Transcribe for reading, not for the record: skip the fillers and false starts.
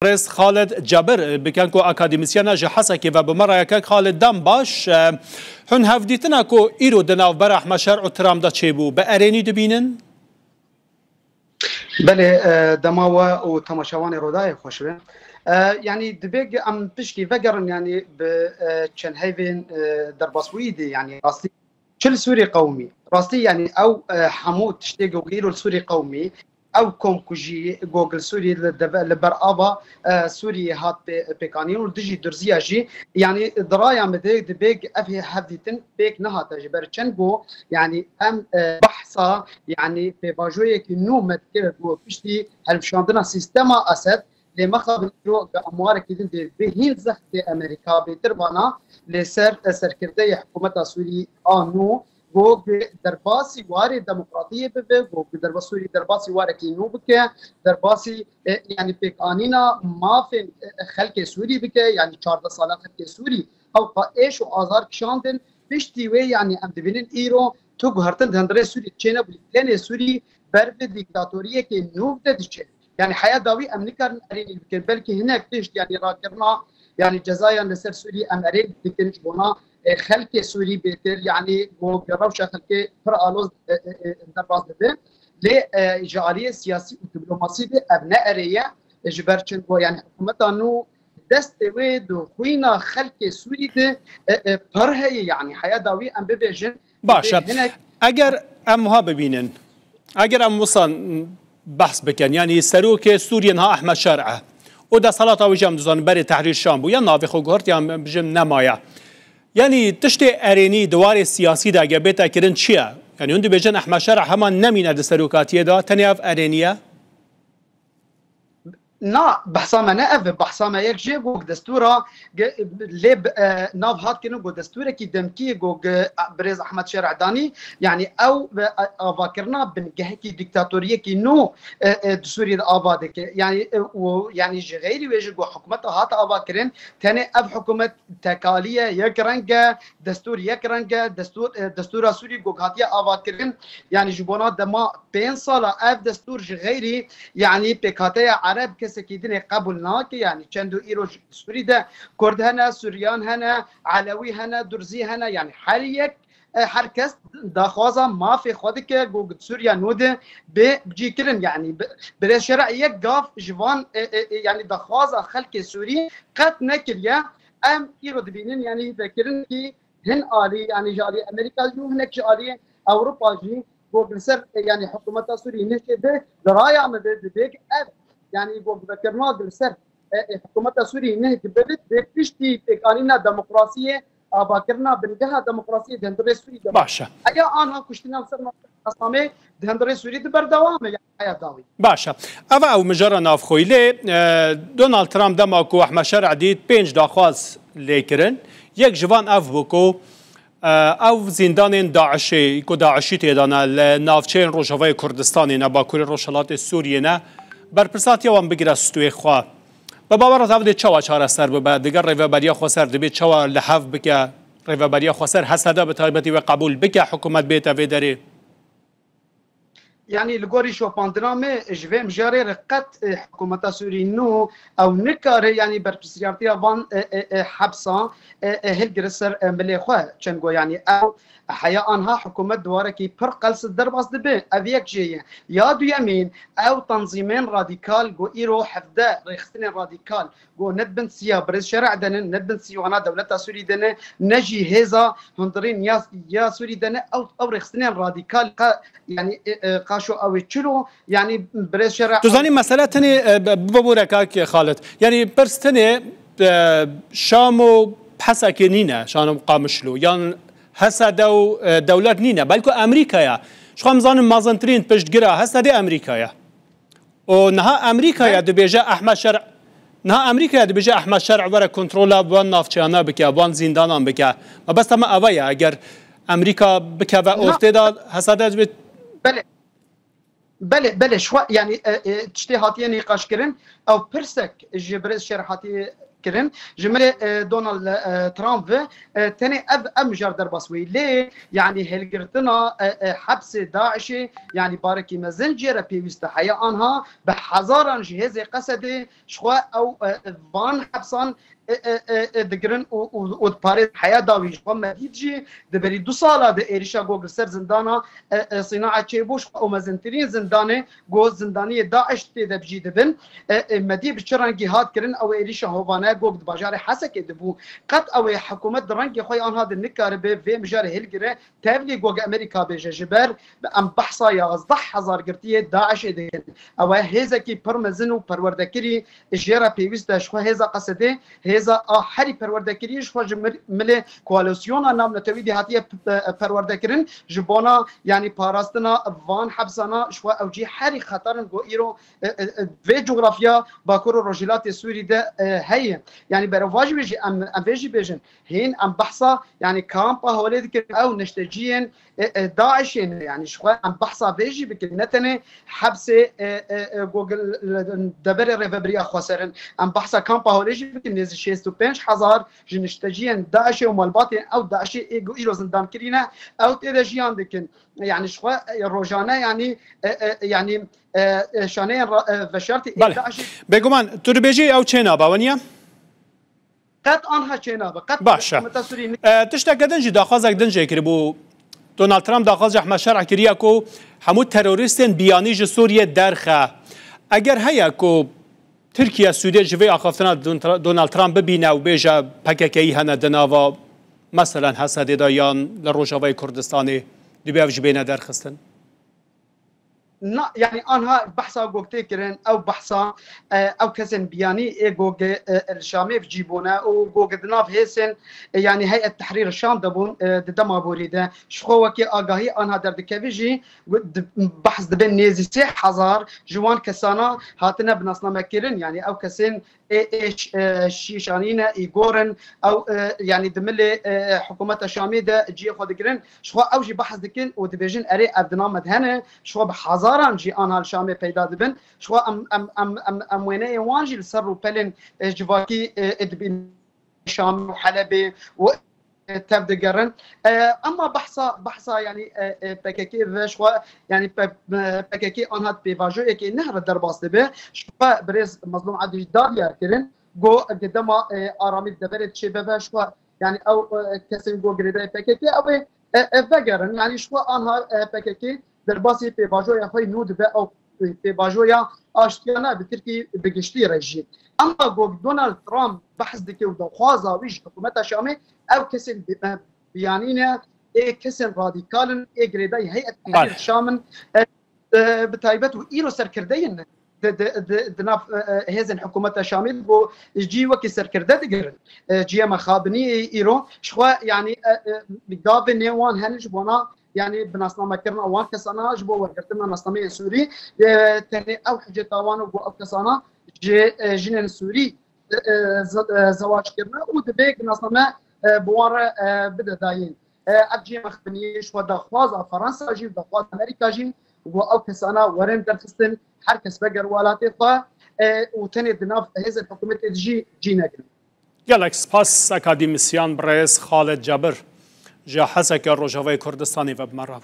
رئيس خالد جابر بكانكو اكاديميسيانا جحسكي وبمرة يكاك خالد دم باش هن هفديتنا كو ايرو دناو برح مشارع و ترام دا تشيبو بأريني دبينن؟ بله دماوه و تماشاوان رودای خوشبه يعني دبيج ام بشكي فقرن يعني بشن هيفين درباسوي دي يعني راستي شل سوري قومي راستي يعني او حمود تشتيق وغيرو السوري قومي او كوم كوجي جوجل سوري لبرابا سوري هات بيكانيون ودجي درزيا جي يعني درايا مدي دبيج افي حديتن بيك نهات جبرچنگو يعني ام بحثا يعني في باجويه كنو متكر جو بشتي هلشاندنا سيستما اسد لمخابن رو اموار كيدن بهين زخت امريكا بتربانا لسر سركرده حكومه سوري انو گو درباسی واری دموکراتیه به گو درباسوری درباسی واری کینو بکه درباسی یعنی پیکانینا مافن خلق سوری بکه یعنی 14 ساله خلق سوری او قایش و آزار کشاندن پشتی و یعنی ام دبینن ایرو تو گهرتن دندره سوری چینه بلین سوری بر به دیکتاتوریه که نو ددچه يعني حياه داوي امريكا ارين بلكي هناك تيش يعني راكرنا يعني جزايا لسر سوري امريكا تكنش بونا خلق سوري بيتر يعني مو جروش خلق فرالوز درباز به لجاليه سياسي ودبلوماسي ابناء اريا جبرچن يعني حكومتها انه دست ويد وخوينا خلق سوري ده فرهي يعني حياه داوي ام ببيجن باشا اگر ام ها ببینن اگر ام وصل بحث بكن يعني سروك سوريا ها احمد شرعه ودا صلاة وجام دوزان بري تحرير الشام بو يا نافي خو غورت يا بجم نمايا يعني تشتي اريني دوار السياسي دا جابتا كرن تشيا يعني عندي بجن احمد شرع همان نمين هذا سروكاتيه دا تنياف ارينيا نا بحثا نقف بحثا ما يك جي جو دستورا لب ناف هات كنو جو دستورا كي دمكي جو بريز احمد شارع داني يعني او افاكرنا بنجهكي ديكتاتوريه كي نو دستوري ابادك يعني يعني غيري ويجي جو حكومتها هات افاكرين ثاني اب حكومه تكاليه يكرنجا دستور يكرنجا دستور سوري جو هاتيا افاكرين يعني جبونا دما 5 سال اف دستور غيري يعني بكاتيا عرب سكيدين قبولناك يعني چندو ايرو سوري ده كرد هنا سوريان هنا علوي هنا درزي هنا يعني حاليك هركس داخوازا ما في خودك جو سوريا نود بجي كرن يعني بري شرعيه قاف جوان يعني داخوازا خلق سوري قد نكليا ام ايرو دبينين يعني ذكرن كي هن آلي يعني جالي امريكا جو هناك جالي اوروبا جي جو بسر يعني حكومه سوريا نشده درايا مدبيك يعني يقول ذكرنا بالسر حكومه سوريا انه قبلت بتشتي قانون ديمقراطيه باكرنا بنجها ديمقراطيه دندري سوريا باشا ايا انا كشتنا صرنا اسامي دندري سوريا بردوام يعني حياه داوي باشا اوا او مجرى ناف خويله دونالد ترامب دماكو احمد شرع ديت 5 داخواز ليكرن يك جوان اف بوكو او زندان داعشي كو داعشي تيدانا نافچين روجاوي كردستان نباكور روشلات سوريا برپرساتی وام بگیره ستوی خوا و باور داود چوا چاره سر به دیگر ریوبریا خو سر دبی چوا لحف بک ریوبریا خو سر حسدا به تایبتی و قبول بک حکومت بیت و دری يعني الجوري شو باندرامي جوي مجاري رقت حكومة سوريا نو او نكار يعني بربسيارتي وان حبسا هالجرسر ملي خو چنگو يعني او حياة انها حكومة دواركي پر قلص درباس دبي افيك جي يا دو يمين او تنظيمين راديكال جو ايرو حفده ريختين راديكال جو ندبن سيا برز شرع دن ندبن سيوانا دولة سوري دن نجي هزا هندرين يا سوري دن او ريختين راديكال يعني قاشو او تشلو يعني برز شرع تزاني مسألة تاني ببوركاك خالد يعني برستني شامو بحسك نينا شانو قامشلو يعني هسا دولت نينا بلکو امریکایا شو همزان مازنترین پشتگیره هسا دی امریکایا و نها امریکایا دبیجه احمد شرع نها امریکایا دبیجه احمد شرع وره کنترولا وان نافچانا بکه وان زندانان بکه و بس تما اویا اگر امریکا بکه و اورتدا هسا دبیت بله شو يعني تشتي هاتيه نقاش كرن او برسك جبرز شرحاتي كرن جمله دونالد ترامب تاني اب مجار درباسوي ليه يعني هلقرتنا حبس داعش يعني باركي مزنجره بيوست حياه انها بحذارا جهاز قصدي شخوا او فان حبسان دقرن وباريس حياه داوي وما يجي دبري 2 ساله د ايريشا جوجل سر زندانه صناعه تشيبوش او مزنترين زندانه جو زندانيه داعش تدبجي دبن مدي بشرنجي هات كرن او ايريشا هوفانا جوج باجار حسك دبو قد او حكومه درنجي خوي ان هذا النكار في مجار هلجره تابلي جوج امريكا بجبر ام بحصا يا صح هزار قرتيه داعش دين او هيزكي برمزن وبروردكري جيرا بيوست شو هيزا قصده هذا حري پروردگریش خو مل کواليسيون نام نتويدي هاتيه پروردگرن جبونا يعني باراستنا وان حبسنا شو اوجي حري خطرن جو ايرو في جغرافيا باكور روجيلات سوري ده هي يعني برواج بيجي ام بيجي بيجن هين ام بحثا يعني كامبا هوليد او نشتجين داعش يعني شو ام بحثا بيجي بكنتنه حبس جوجل دبر ريفبريا خسرن ام بحثا كامبا هوليد بكنز 65,000 جنشتجين داعش ومالباطن او داعش ايرو زندان كرينا او تيجيان دكن يعني شو روجانا يعني شانين فشرتي داعش بيجومان تربيجي او تشينا باونيا قد انها تشينا قد باشا تشتاق دنجي داخازك دنجي كربو دونالد ترامب داخاز احمد شرع كرياكو حمود تيروريستين بياني ج سوريا درخه اگر هيا كو تركيا السورية جوي أخافتنا دونالد ترامب ببينا وبيجا بككي هنا دناوا مثلا هسا ديدايان للروجاوي كردستاني دبياف جبينا درخستن يعني أنا بحثا جوكتي كرن أو بحثا أو كسن بياني جوج الشامي في جيبونا أو جوج دناف هيسن يعني هيئة تحرير الشام دبون دما بوريده شخوة كي آجاهي أنا درد كبيجي بحث دبن نيزي 6,000 جوان كسانا هاتنا بنصنا مكرن يعني أو كسن ايش شيشانينا ايغورن او يعني دملي حكومه الشامي ده جي خدكرن شو اوجي بحث دكن ودبيجن اري ابدنا مدهنه شو بحزاران جي انا الشامي پیدا دبن شو ام وينه وانجي السر بلن جواكي ادبين شام وحلبي و تبدقرن اما بحثا يعني بككي شو يعني بككي انها بيفاجو كي نهر درباس به شو بريز مظلوم عدي داريا كرن جو قدام ارامي دبرت شباب شو يعني او كسن جو جريدا بككي او فقرن يعني شو انها بككي درباسي بيفاجو يا خوي نود او بيفاجو يا اشتيانا بتركي بقشتي رجيم اما جو دونالد ترامب بحث دكي ودخوازا ويش حكومه الشامي او كسن بيانينا كسن راديكالن جريداي هيئه تحرير الشام بتايبت وايرو سركردين دناف هزن حكومه الشامي بو جي وكي سركرده دغر جي مخابني ايرو شو يعني مقابل نيوان هنج بونا يعني بنصنا كرنا وان كسانا جبو ورقتنا نصنامي سوري تاني او حجه طوان او كسانا جنن سوري زواج كرنا ودبيك نصنا بوار بدا داين اجي مخبنيش ودخواز فرنسا جي ودخواز امريكا جي او كسانا ورن درخستن حركس بقر ولاتي طا وتاني دناف هز الحكومه جي نقل يالكس باس اكاديميسيان بريس خالد جابر جا حسك الرجاوي كردستاني وبمرة